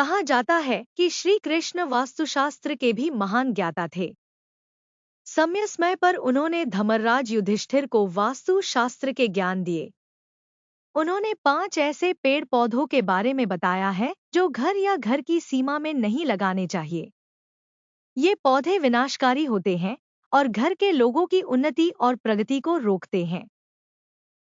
कहा जाता है कि श्री कृष्ण वास्तुशास्त्र के भी महान ज्ञाता थे। समय समय पर उन्होंने धर्मराज युधिष्ठिर को वास्तु शास्त्र के ज्ञान दिए। उन्होंने 5 ऐसे पेड़ पौधों के बारे में बताया है जो घर या घर की सीमा में नहीं लगाने चाहिए। ये पौधे विनाशकारी होते हैं और घर के लोगों की उन्नति और प्रगति को रोकते हैं।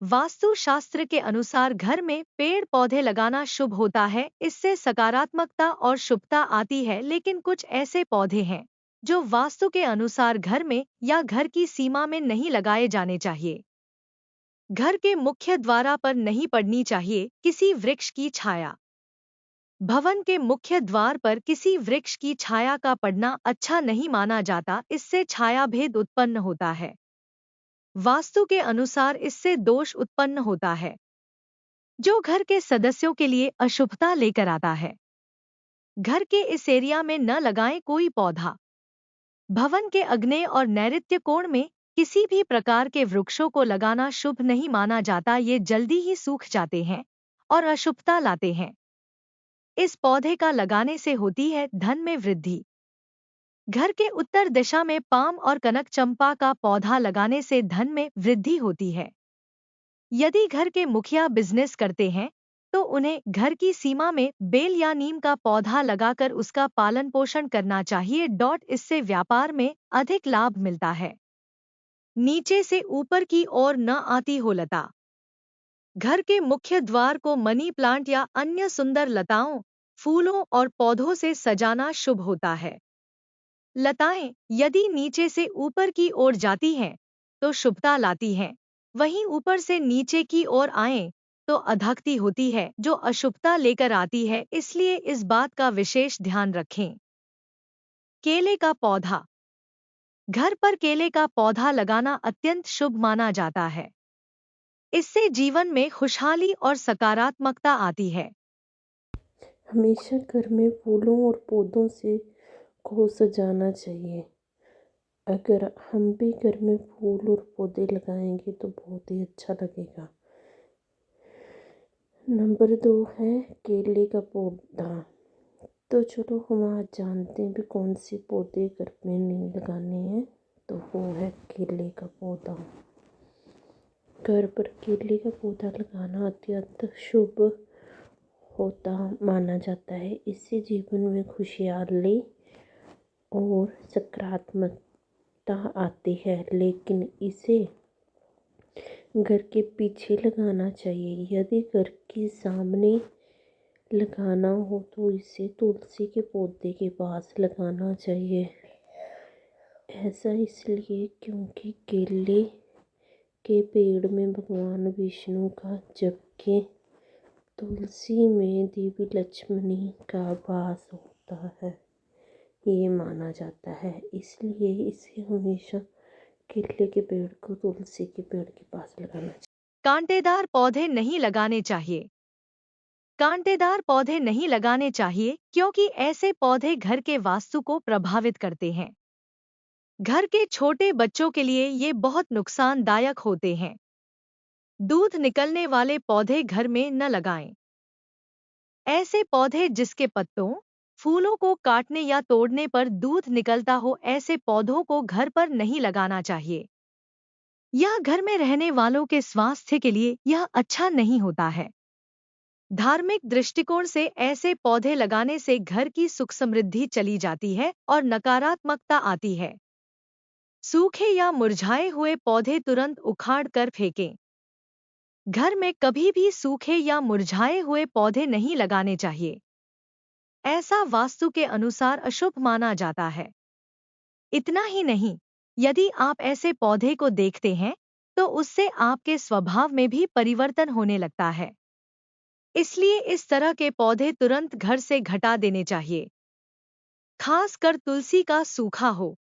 वास्तु शास्त्र के अनुसार घर में पेड़ पौधे लगाना शुभ होता है, इससे सकारात्मकता और शुभता आती है। लेकिन कुछ ऐसे पौधे हैं जो वास्तु के अनुसार घर में या घर की सीमा में नहीं लगाए जाने चाहिए। घर के मुख्य द्वार पर नहीं पड़नी चाहिए किसी वृक्ष की छाया। भवन के मुख्य द्वार पर किसी वृक्ष की छाया का पड़ना अच्छा नहीं माना जाता, इससे छाया भेद उत्पन्न होता है। वास्तु के अनुसार इससे दोष उत्पन्न होता है जो घर के सदस्यों के लिए अशुभता लेकर आता है। घर के इस एरिया में न लगाएं कोई पौधा। भवन के आग्नेय और नैऋत्य कोण में किसी भी प्रकार के वृक्षों को लगाना शुभ नहीं माना जाता, ये जल्दी ही सूख जाते हैं और अशुभता लाते हैं। इस पौधे का लगाने से होती है धन में वृद्धि। घर के उत्तर दिशा में पाम और कनक चंपा का पौधा लगाने से धन में वृद्धि होती है। यदि घर के मुखिया बिजनेस करते हैं तो उन्हें घर की सीमा में बेल या नीम का पौधा लगाकर उसका पालन पोषण करना चाहिए। इससे व्यापार में अधिक लाभ मिलता है। नीचे से ऊपर की ओर न आती हो लता। घर के मुख्य द्वार को मनी प्लांट या अन्य सुंदर लताओं, फूलों और पौधों से सजाना शुभ होता है। लताएं यदि नीचे से ऊपर की ओर जाती हैं तो शुभता लाती हैं, वहीं ऊपर से नीचे की ओर आएं तो अधक्ति होती है जो अशुभता लेकर आती है, इसलिए इस बात का विशेष ध्यान रखें। केले का पौधा। घर पर केले का पौधा लगाना अत्यंत शुभ माना जाता है। इससे जीवन में खुशहाली और सकारात्मकता आती है। हमेशा घर में फूलों और पौधों से को सजाना चाहिए। अगर हम भी घर में फूल और पौधे लगाएंगे तो बहुत ही अच्छा लगेगा। नंबर 2 है केले का पौधा। तो चलो हम आज जानते हैं भी कौन से पौधे घर में नहीं लगाने हैं। तो वो है केले का पौधा। घर पर केले का पौधा लगाना अत्यंत शुभ होता माना जाता है। इससे जीवन में खुशहाली और सकारात्मकता आती है। लेकिन इसे घर के पीछे लगाना चाहिए। यदि घर के सामने लगाना हो तो इसे तुलसी के पौधे के पास लगाना चाहिए। ऐसा इसलिए क्योंकि केले के पेड़ में भगवान विष्णु का, जबकि तुलसी में देवी लक्ष्मी का वास होता है, ये माना जाता है। इसलिए इसे हमेशा केले के पेड़ को तुलसी के पेड़ के पास लगाना चाहिए। कांटेदार पौधे नहीं लगाने चाहिए। कांटेदार पौधे नहीं लगाने चाहिए क्योंकि ऐसे पौधे घर के वास्तु को प्रभावित करते हैं। घर के छोटे बच्चों के लिए ये बहुत नुकसानदायक होते हैं। दूध निकलने वाले पौधे घर में न लगाएं। ऐसे पौधे जिसके पत्तों, फूलों को काटने या तोड़ने पर दूध निकलता हो, ऐसे पौधों को घर पर नहीं लगाना चाहिए। यह घर में रहने वालों के स्वास्थ्य के लिए यह अच्छा नहीं होता है। धार्मिक दृष्टिकोण से ऐसे पौधे लगाने से घर की सुख समृद्धि चली जाती है और नकारात्मकता आती है। सूखे या मुरझाए हुए पौधे तुरंत उखाड़ कर फेंकें। घर में कभी भी सूखे या मुरझाए हुए पौधे नहीं लगाने चाहिए। ऐसा वास्तु के अनुसार अशुभ माना जाता है। इतना ही नहीं, यदि आप ऐसे पौधे को देखते हैं तो उससे आपके स्वभाव में भी परिवर्तन होने लगता है। इसलिए इस तरह के पौधे तुरंत घर से घटा देने चाहिए। खासकर तुलसी का सूखा हो